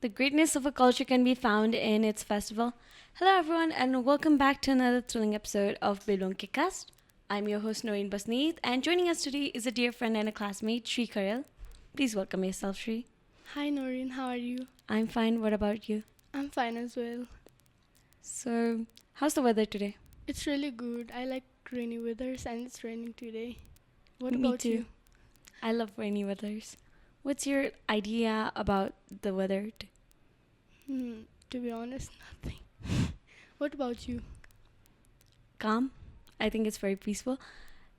The greatness of a culture can be found in its festival. Hello, everyone, and welcome back to another thrilling episode of KidCast. I'm your host, Noreen Basnet, and joining us today is a dear friend and a classmate, Shri Kharel. Please welcome yourself, Shri. Hi Noreen, how are you? I'm fine. What about you? I'm fine as well. So, how's the weather today? It's really good. I like rainy weathers and it's raining today. What Me about too. you? I love rainy weathers. What's your idea about the weather? To be honest, nothing. What about you? Calm. I think it's very peaceful.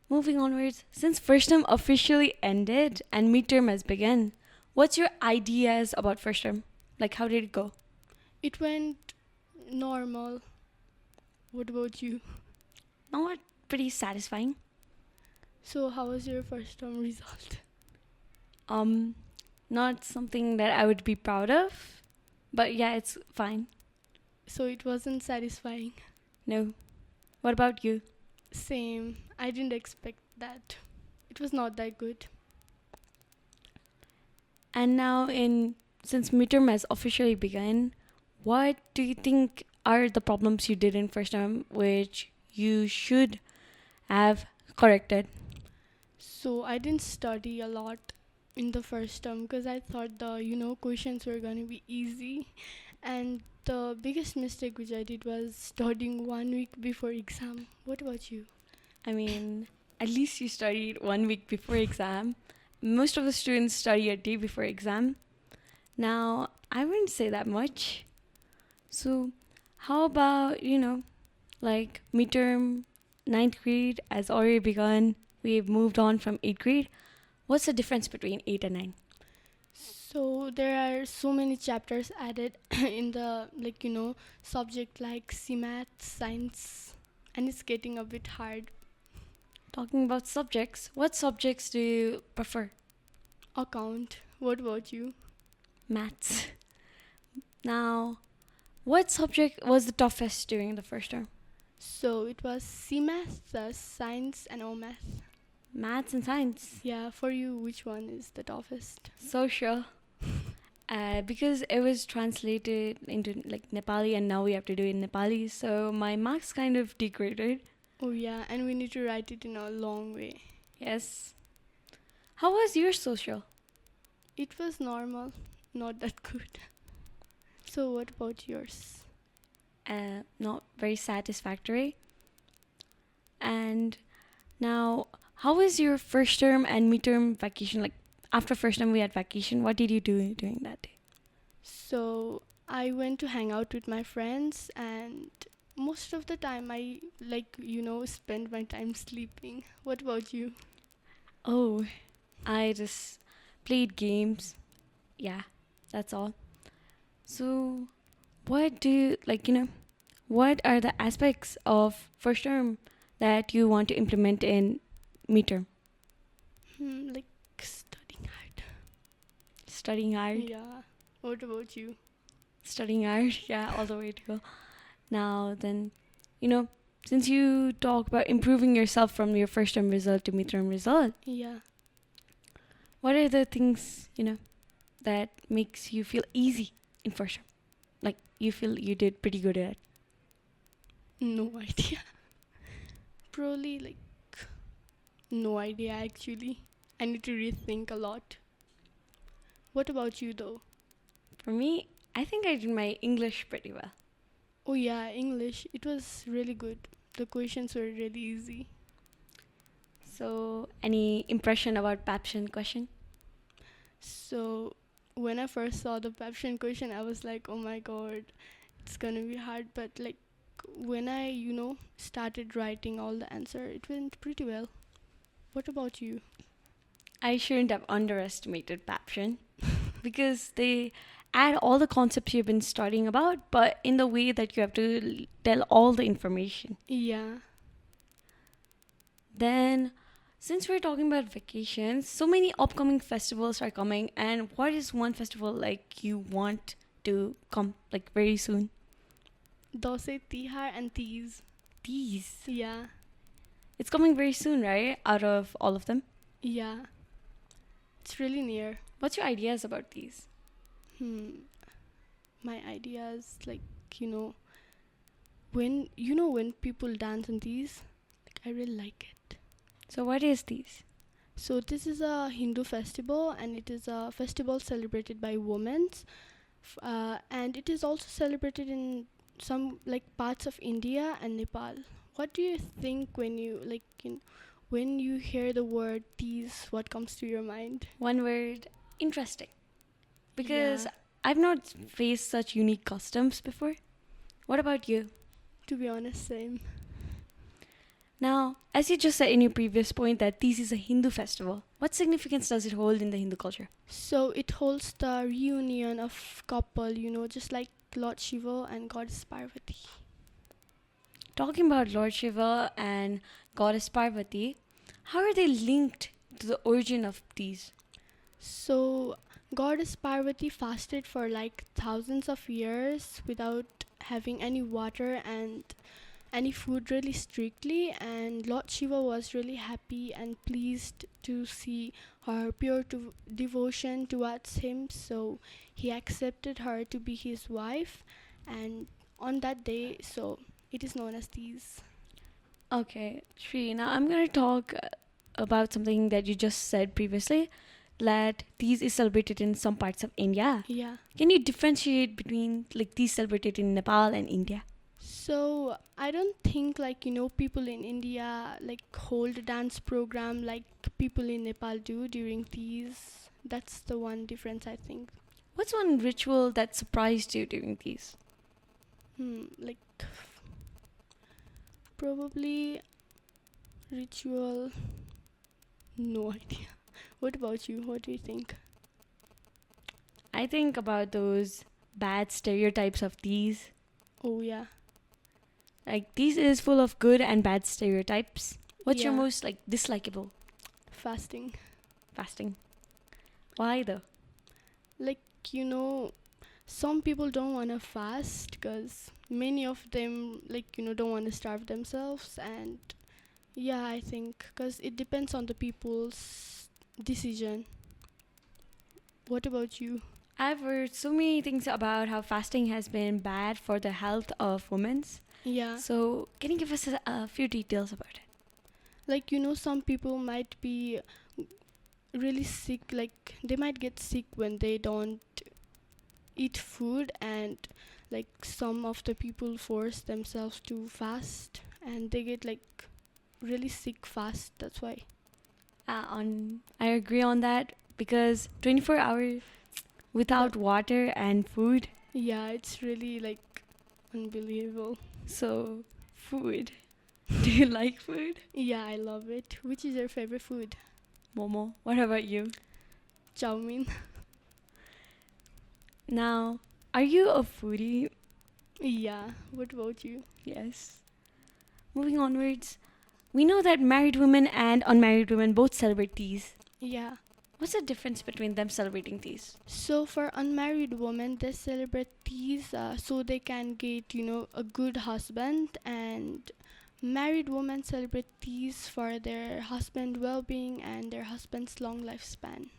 Moving onwards, since first term officially ended and midterm has begun, what's your ideas about first term? Like, how did it go? It went normal. What about you? Not pretty satisfying. So, how was your first term result? Not something that I would be proud of, but yeah, it's fine. So, it wasn't satisfying. No. What about you? Same. I didn't expect that. It was not that good. And now, since midterm has officially begun, what do you think are the problems you did in first term which you should have corrected? So, I didn't study a lot in the first term because I thought the questions were going to be easy. And the biggest mistake which I did was studying 1 week before exam. What about you? I mean, at least you studied 1 week before exam. Most of the students study a day before exam. Now, I wouldn't say that much. So, how about, like midterm, ninth grade has already begun. We've moved on from 8th grade. What's the difference between 8 and 9? So there are so many chapters added in the subject like CMath, science, and it's getting a bit hard. Talking about subjects, what subjects do you prefer? Account. What about you? Maths. Now, what subject was the toughest during the first term? So it was CMath, science, and OMath. Maths and science. Yeah, for you, which one is the toughest? Social. Because it was translated into like Nepali and now we have to do it in Nepali, so my marks kind of degraded. Oh yeah, and we need to write it in a long way. Yes. How was your social? It was normal, not that good. So what about yours? Not very satisfactory. And now, how was your first term and midterm vacation? Like after first term we had vacation. What did you do during that day? So I went to hang out with my friends and most of the time I spend my time sleeping. What about you? Oh, I just played games. Yeah, that's all. So, what do you what are the aspects of first term that you want to implement in midterm? Like studying hard. Studying hard. Yeah. What about you? Studying hard. Yeah, all the way to go. Now, then, since you talk about improving yourself from your first term result to midterm result, Yeah. what are the things, that makes you feel easy in first term? Like, you feel you did pretty good at it. No idea. Probably no idea actually. I need to rethink a lot. What about you though? For me, I think I did my English pretty well. Oh yeah, English. It was really good. The questions were really easy. So, any impression about Papshan question? So when I first saw the caption question, I was like, oh my god, it's gonna be hard. But when I started writing all the answer, it went pretty well. What about you? I shouldn't have underestimated Papshan because they add all the concepts you've been studying about, but in the way that you have to tell all the information. Yeah. Then, since we're talking about vacations, so many upcoming festivals are coming, and what is one festival like you want to come like very soon? Dose, Tihar, and Teej. These. Yeah. It's coming very soon, right? Out of all of them. Yeah. It's really near. What's your ideas about these? Hmm. my ideas, like, you know, when people dance on these, like, I really like it. So what is these? So this is a Hindu festival, and it is a festival celebrated by women, and it is also celebrated in some like parts of India and Nepal. What do you think when you when you hear the word these? What comes to your mind? One word, interesting. Because Yeah, I've not faced such unique customs before. What about you? to be honest, same. Now, as you just said in your previous point that this is a Hindu festival, what significance does it hold in the Hindu culture? So it holds the reunion of couple, just like Lord Shiva and Goddess Parvati. Talking about Lord Shiva and Goddess Parvati, how are they linked to the origin of these? So Goddess Parvati fasted for like thousands of years without having any water and any food really strictly, and Lord Shiva was really happy and pleased to see her pure devotion towards him, so he accepted her to be his wife, and on that day, so it is known as these. Okay, Shri, now I'm going to talk about something that you just said previously, that these is celebrated in some parts of India. Yeah. Can you differentiate between like these celebrated in Nepal and India? So I don't think like people in India like hold a dance program like people in Nepal do during these. That's the one difference I think. What's one ritual that surprised you during these? Like probably ritual. No idea. What about you? What do you think? I think about those bad stereotypes of these. Oh yeah. Like these is full of good and bad stereotypes. What's your Yeah. most like dislikable Fasting. fasting? Why though? Like some people don't want to fast because many of them like don't want to starve themselves, and yeah, I think because it depends on the people's decision. What about you? I've heard so many things about how fasting has been bad for the health of women. Yeah, So, can you give us a few details about it? like some people might be really sick, like they might get sick when they don't eat food, and like some of the people force themselves to fast and they get like really sick fast, that's why. I agree on that because 24 hours without water and food. Yeah, it's really like unbelievable. So, food. Do you like food? Yeah, I love it. Which is your favorite food? Momo, what about you? Chow mein. Now, are you a foodie? Yeah, what about you? Yes. Moving onwards, we know that married women and unmarried women both celebrate these. Yeah. What's the difference between them celebrating these? So for unmarried women, they celebrate these so they can get, a good husband, and married women celebrate these for their husband well-being and their husband's long lifespan.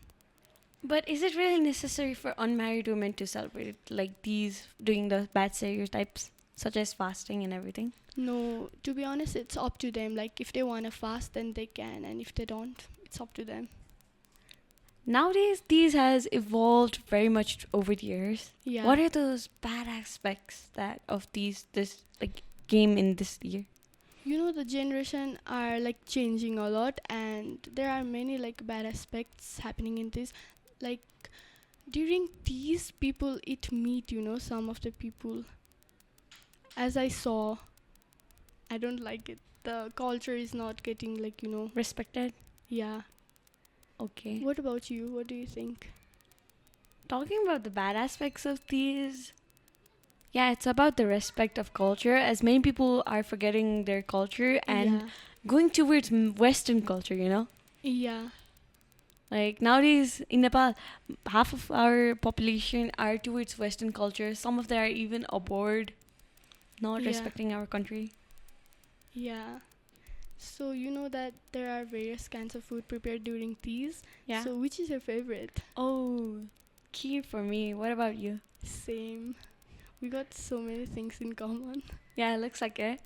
But is it really necessary for unmarried women to celebrate like these, doing the bad stereotypes, such as fasting and everything? No, to be honest, it's up to them. Like if they want to fast, then they can, and if they don't, it's up to them. Nowadays, these has evolved very much over the years. Yeah. What are those bad aspects that of this like game in this year? The generation are like changing a lot, and there are many like bad aspects happening in this. Like during these, people eat meat, some of the people. As I saw, I don't like it. The culture is not getting like, Respected? yeah. Okay. What about you? What do you think? Talking about the bad aspects of these, yeah, it's about the respect of culture, as many people are forgetting their culture and Yeah. going towards Western culture, Yeah. Like nowadays in Nepal, half of our population are towards Western culture. Some of them are even abroad, not Yeah. respecting our country. Yeah. So you know that there are various kinds of food prepared during these. Yeah. So which is your favorite? Oh, kheer for me. What about you? Same. We got so many things in common. Yeah, it looks like it.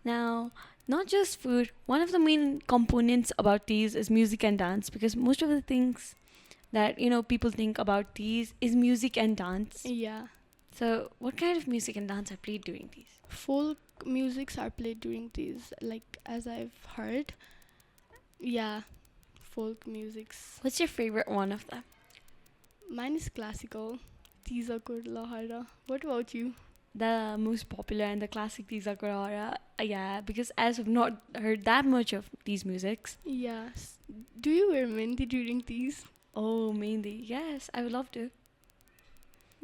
Now, not just food, one of the main components about these is music and dance because most of the things that, people think about these is music and dance. Yeah. So, what kind of music and dance are played during these? Folk musics are played during these, like as I've heard. Yeah, folk musics. What's your favorite one of them? Mine is classical. Teeza Kurla Hara. What about you? The most popular and the classic Teeza Korara. Yeah, because as I've not heard that much of these musics. Yes. Do you wear mehndi during these? Oh, mainly. Yes, I would love to.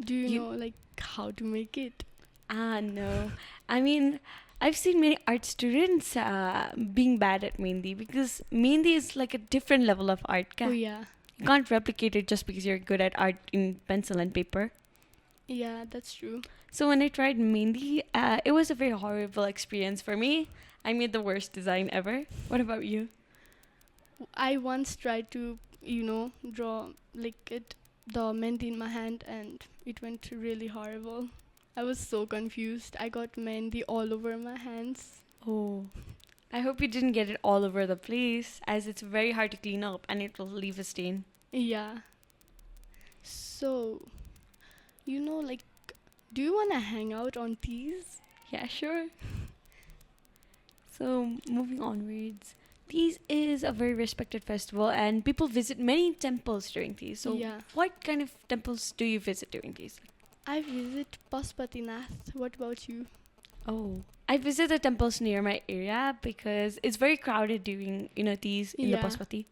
Do you You- know like how to make it? No. I mean, I've seen many art students being bad at Mehndi because Mehndi is like a different level of art. Oh yeah. You can't replicate it just because you're good at art in pencil and paper. Yeah, that's true. So when I tried Mehndi, it was a very horrible experience for me. I made the worst design ever. What about you? I once tried to, draw like the mehndi in my hand, and it went really horrible. I was so confused. I got mehndi all over my hands. Oh, I hope you didn't get it all over the place, as it's very hard to clean up and it will leave a stain. Yeah. So, like, do you want to hang out on these? Yeah, sure. So, moving onwards, Teej is a very respected festival and people visit many temples during Teej. So, Yeah. what kind of temples do you visit during Teej? I visit Pasupatinath. What about you? Oh, I visit the temples near my area because it's very crowded during, Teej in the Yeah. Pasupati.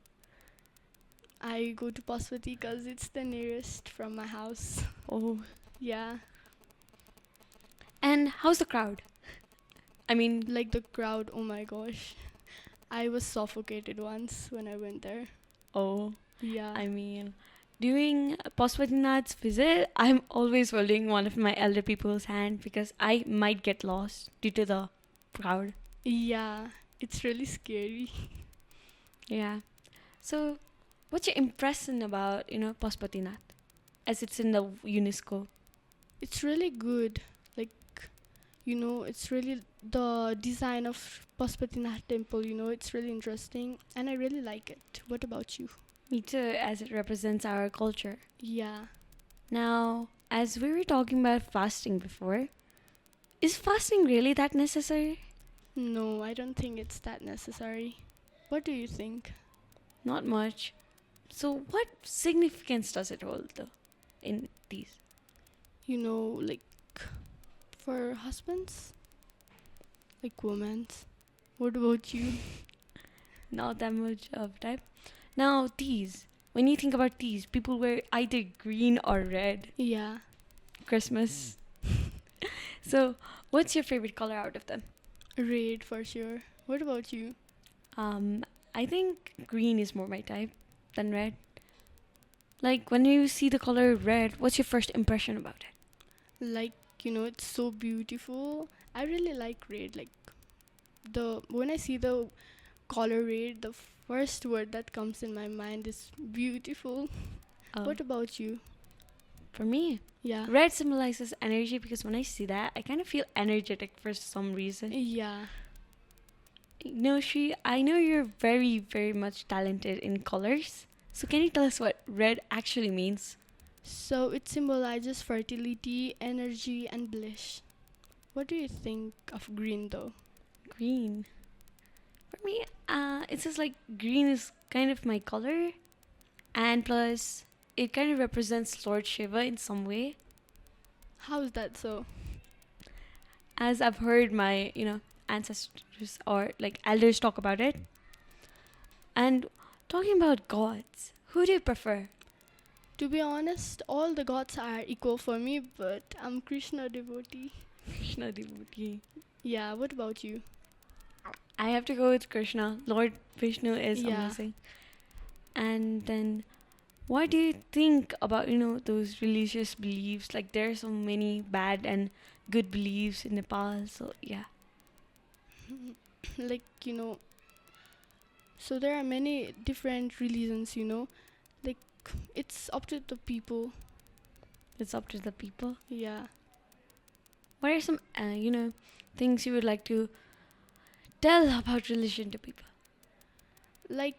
I go to Pasupati because it's the nearest from my house. Oh, Yeah. and how's the crowd? I mean, Like the crowd, oh my gosh. I was suffocated once when I went there. oh, Yeah. I mean, during Pasupatinath's visit, I'm always holding one of my elder people's hand because I might get lost due to the crowd. Yeah. It's really scary. Yeah. So, what's your impression about, Pasupatinath as it's in the UNESCO? It's really good. Like, it's really the design of Pasupatinath temple, it's really interesting and I really like it. What about you? Me too, as it represents our culture. Yeah. Now, as we were talking about fasting before, is fasting really that necessary? No, I don't think it's that necessary. What do you think? Not much. So, what significance does it hold, though, in these? Like for husbands? Like women's? What about you? Not that much of type. Now, these. When you think about these, people wear either green or red. Yeah. Christmas. So, what's your favorite color out of them? Red for sure. What about you? I think green is more my type than red. Like, when you see the color red, what's your first impression about it? Like, it's so beautiful. I really like red. Like when I see the color red, the first word that comes in my mind is beautiful. What about you? For me, Yeah. red symbolizes energy because when I see that, I kind of feel energetic for some reason. Yeah. No, Shri, I know you're very, very much talented in colors. So can you tell us what red actually means? So it symbolizes fertility, energy, and bliss. What do you think of green though? Green. For me, it's just like green is kind of my color. And plus, it kind of represents Lord Shiva in some way. How is that so? As I've heard my, ancestors or like elders talk about it. And talking about gods, who do you prefer? To be honest, all the gods are equal for me, but I'm Krishna devotee. Krishna devotee. Yeah, what about you? I have to go with Krishna. Lord Vishnu is Yeah. amazing. And then, what do you think about, those religious beliefs? Like, there are so many bad and good beliefs in Nepal. So, yeah. Like, so there are many different religions, like it's up to the people. It's up to the people. Yeah. What are some, things you would like to tell about religion to people? Like,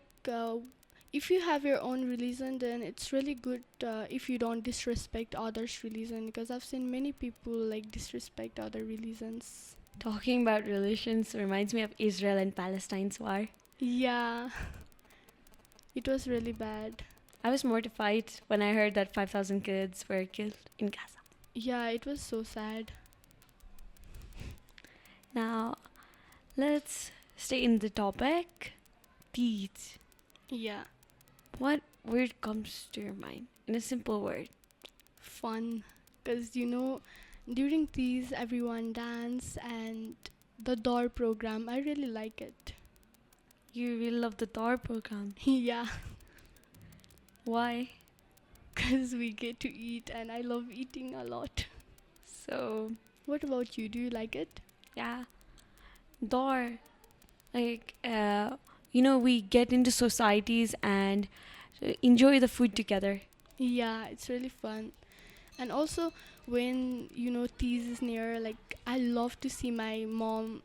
if you have your own religion, then it's really good if you don't disrespect others' religion, because I've seen many people like disrespect other religions. Talking about religions reminds me of Israel and Palestine's war. Yeah, it was really bad. I was mortified when I heard that 5,000 kids were killed in Gaza. Yeah, it was so sad. Now, let's stay in the topic. Teej. Yeah, What word comes to your mind in a simple word? fun. Because, during these, everyone dance and the door program, I really like it. You really love the Thor program. Yeah, Why? because we get to eat and I love eating a lot. So, What about you? Do you like it? yeah, Thor. Like, we get into societies and enjoy the food together. Yeah, it's really fun. And also, when, Tees is near, like, I love to see my mom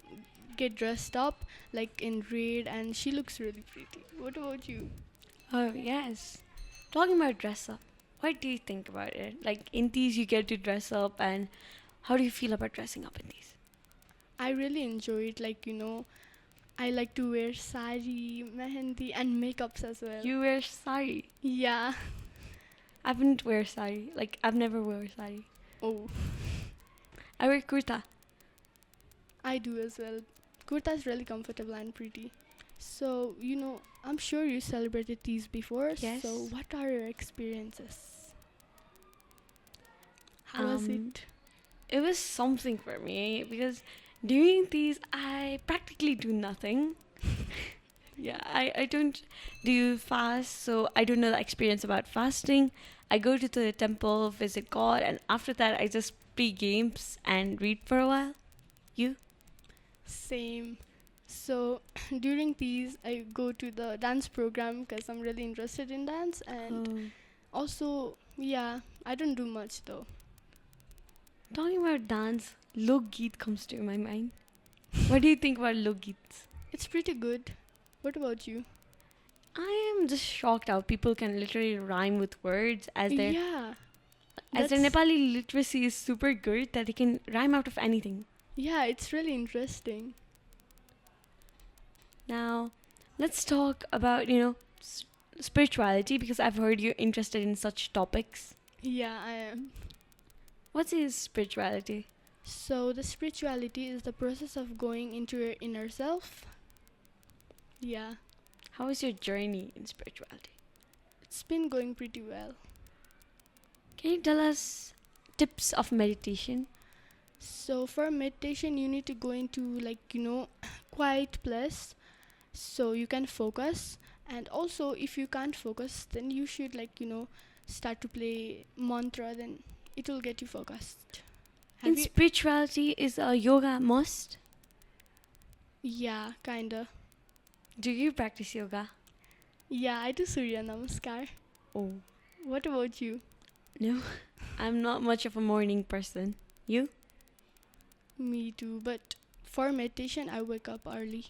get dressed up, like, in red, and she looks really pretty. What about you? Oh, yes. Talking about dress up, what do you think about it? Like, in these, you get to dress up, and how do you feel about dressing up in these? I really enjoy it. Like, I like to wear sari, mehendi, and makeups as well. You wear sari. Yeah. I haven't wear sari. Like, I've never wear sari. Oh, I wear kurta. I do as well. Kurta is really comfortable and pretty. So, I'm sure you celebrated these before. Yes. So, what are your experiences? How was Um, it? It was something for me because during these, I practically do nothing. Yeah, I don't do fast, so I don't know the experience about fasting. I go to the temple, visit God, and after that, I just play games and read for a while. You? Same. So, during these, I go to the dance program because I'm really interested in dance. And also, yeah, I don't do much though. Talking about dance, Lok Geet comes to my mind. What do you think about Lok Geets? It's pretty good. What about you? I am just shocked how people can literally rhyme with words Yeah. as their That's- Nepali literacy is super good that they can rhyme out of anything. Yeah, it's really interesting. Now, let's talk about, spirituality because I've heard you're interested in such topics. Yeah, I am. What is spirituality? So, the spirituality is the process of going into your inner self. Yeah, How is your journey in spirituality? it's been going pretty well. Can you tell us tips of meditation? So, for meditation, you need to go into, like, quiet place so you can focus. And also, if you can't focus, then you should, like, start to play mantra, then it will get you focused. In spirituality, is a yoga must? Yeah, kinda. Do you practice yoga? Yeah, I do Surya Namaskar. Oh, What about you? no. I'm not much of a morning person. You? Me too, but for meditation, I wake up early.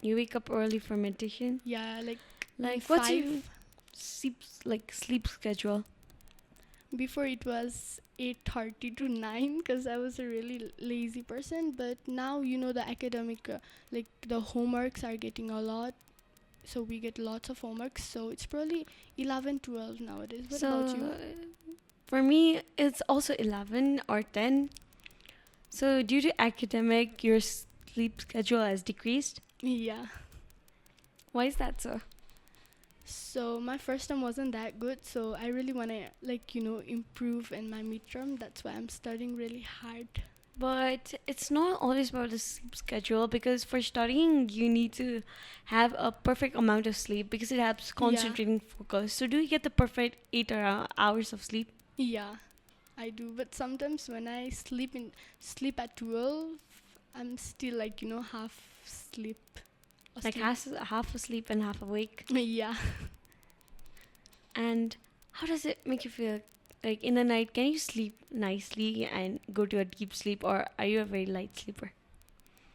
You wake up early for meditation? Yeah, like Like, what's your 5. sleep schedule? Before it was 8:30 to 9 because I was a really lazy person, but now the academic like the homeworks are getting a lot, so we get lots of homeworks, so it's probably 11, 12 nowadays. What about you? For me, it's also 11 or 10. So, due to academic, your sleep schedule has decreased. Yeah, Why is that so? so my first term wasn't that good, so I really want to improve in my midterm. That's why I'm studying really hard. But it's not always about the sleep schedule because for studying, you need to have a perfect amount of sleep because it helps concentrating focus. So, do you get the perfect 8 hours of sleep? Yeah, I do, but sometimes when I sleep at 12, I'm still like half sleep. Like half asleep and half awake? Yeah. And how does it make you feel Like in the night, can you sleep nicely and go to a deep sleep, or are you a very light sleeper?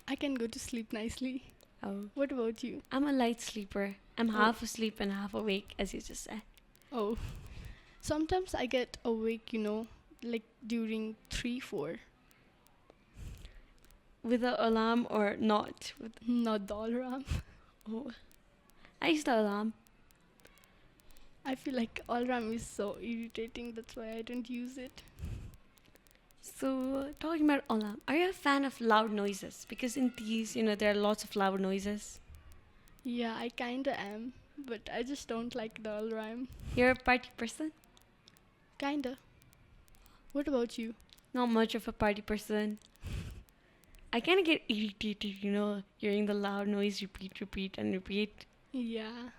I can go to sleep nicely. Oh, What about you? I'm a light sleeper. I'm Oh. half asleep and half awake, as you just said. Oh, sometimes I get awake, like during 3, 4. With an alarm or not? Not the alarm. Oh, I use the alarm. I feel like alarm is so irritating. That's why I don't use it. So, talking about alarm, are you a fan of loud noises? Because in these, there are lots of loud noises. Yeah, I kinda am, but I just don't like the alarm. You're a party person? Kinda. What about you? Not much of a party person. I kind of get irritated, hearing the loud noise repeat, and repeat. Yeah.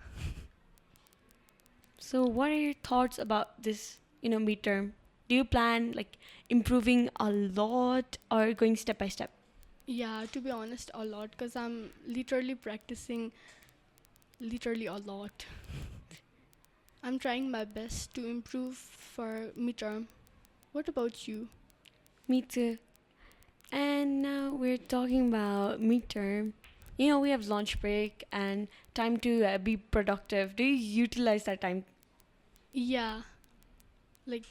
So, what are your thoughts about this, midterm? Do you plan like improving a lot or going step by step? Yeah, to be honest, a lot, because I'm literally practicing literally a lot. I'm trying my best to improve for midterm. What about you? Me too. And now we're talking about midterm. We have lunch break and time to be productive. Do you utilize that time? Yeah, like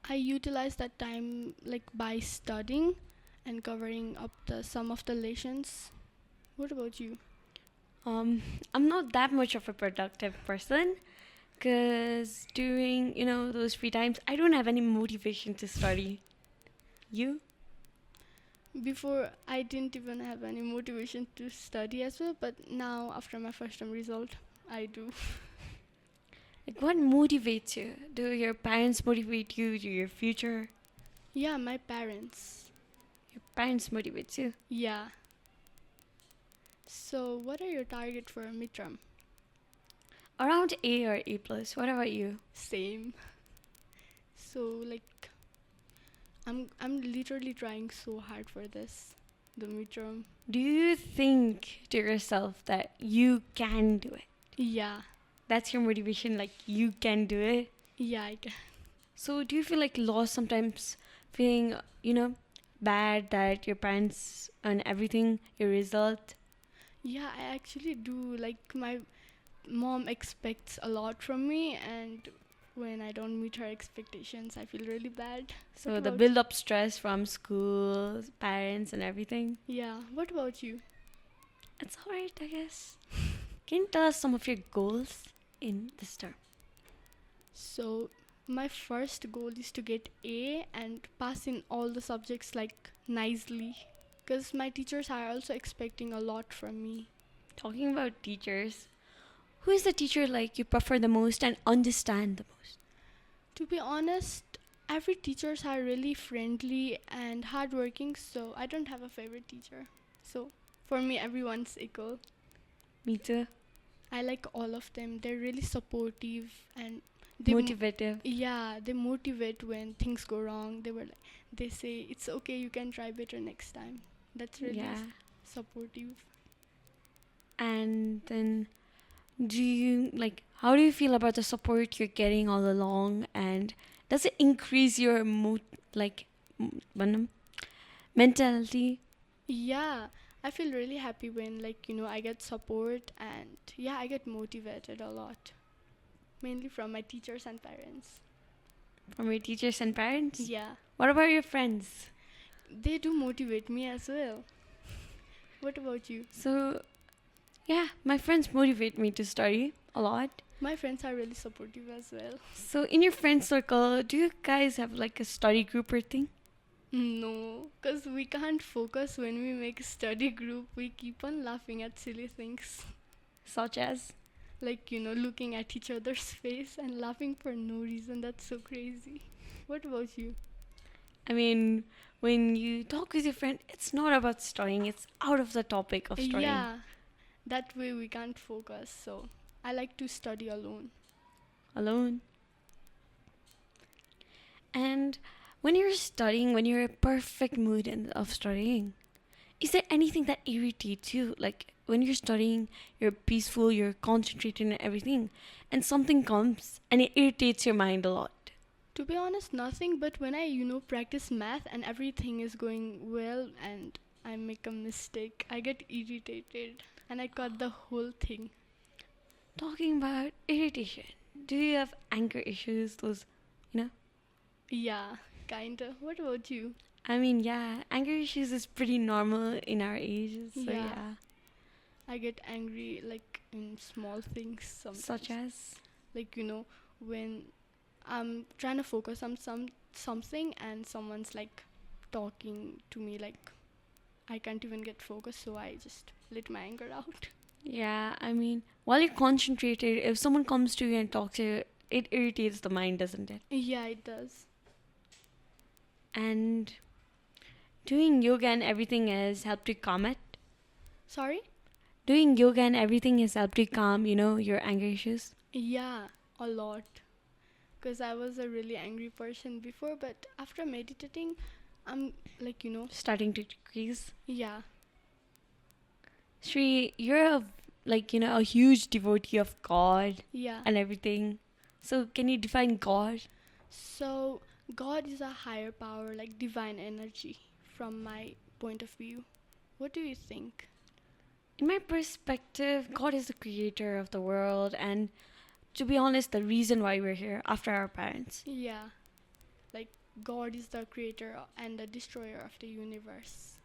I utilize that time like by studying and covering up the some of the lessons. What about you? Um, I'm not that much of a productive person because during, those free times, I don't have any motivation to study. You? Before I didn't even have any motivation to study as well, but now after my first term result, I do. Like, what motivates you? Do your parents motivate you? Do your future? Yeah, my parents. Your parents motivates you? Yeah. So, what are your target for midterm? Around A or A plus. What about you? Same. So, like, I'm literally trying so hard for this, the midterm. Do you think to yourself that you can do it? Yeah. That's your motivation, like you can do it. Yeah, I can. So do you feel like lost sometimes, feeling, bad that your parents and everything, your result? Yeah, I actually do. Like, my mom expects a lot from me, and when I don't meet her expectations, I feel really bad. So What the about build up stress from school, parents and everything. Yeah, what about you? It's alright, I guess. Can you tell us some of your goals in this term? So, my first goal is to get A and pass in all the subjects like nicely, because my teachers are also expecting a lot from me. Talking about teachers, who is the teacher like you prefer the most and understand the most? To be honest, every teachers are really friendly and hardworking, so I don't have a favorite teacher. So, for me, everyone's equal. Me too. I like all of them. They're really supportive and they Motivative. yeah, they motivate when things go wrong. They say it's okay, you can try better next time. That's really Yeah. supportive. And then, how do you feel about the support you're getting all along? And does it increase your mentality? Yeah, I feel really happy when I get support, and yeah, I get motivated a lot, mainly from my teachers and parents. From your teachers and parents? Yeah, What about your friends? they do motivate me as well. What about you? So, yeah, my friends motivate me to study a lot. My friends are really supportive as well. So, in your friend circle, do you guys have like a study group or thing? No, because we can't focus when we make a study group. We keep on laughing at silly things. Such as? Like, looking at each other's face and laughing for no reason. That's so crazy. What about you? I mean, when you talk with your friend, it's not about studying, it's out of the topic of studying. Yeah, that way we can't focus. So I like to study alone. Alone. And when you're studying, when you're in a perfect mood of studying, is there anything that irritates you? Like when you're studying, you're peaceful, you're concentrated and everything, and something comes and it irritates your mind a lot. To be honest, nothing. But when I, practice math and everything is going well and I make a mistake, I get irritated and I cut the whole thing. Talking about irritation, do you have anger issues? Those, you know? Yeah, kinda. What about you? I mean, yeah, anger issues is pretty normal in our ages. So, Yeah. yeah. I get angry like in small things Such sometimes. as? Like, when I'm trying to focus on something and someone's like talking to me, like I can't even get focused, so I just let my anger out. Yeah, I mean, while you're concentrated, if someone comes to you and talks to you, it irritates the mind, doesn't it? Yeah, it does. And doing yoga and everything has helped you calm it. Sorry? Doing yoga and everything has helped you calm, your anger issues. Yeah, a lot. Because I was a really angry person before, but after meditating, I'm like, Starting to decrease. yeah. Shri, you're a huge devotee of God Yeah. and everything. So can you define God? So, God is a higher power, like divine energy, from my point of view. What do you think? In my perspective, God is the creator of the world, and to be honest, the reason why we're here after our parents. Yeah, like God is the creator and the destroyer of the universe.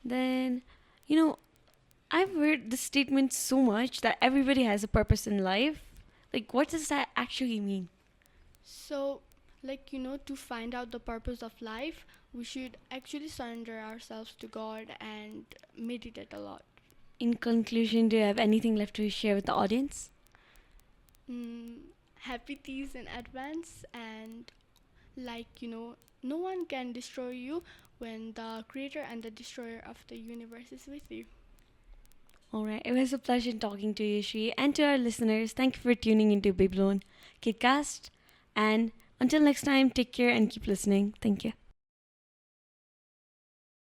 Then, you know, I've heard this statement so much that everybody has a purpose in life. Like, what does that actually mean? So, like, to find out the purpose of life, we should actually surrender ourselves to God and meditate a lot. In conclusion, do you have anything left to share with the audience? Mm, Happy Tees in advance, and like, no one can destroy you when the creator and the destroyer of the universe is with you. All right, it was a pleasure talking to you, Shri, and to our listeners. Thank you for tuning into Babylon KidCast. And until next time, take care and keep listening. Thank you.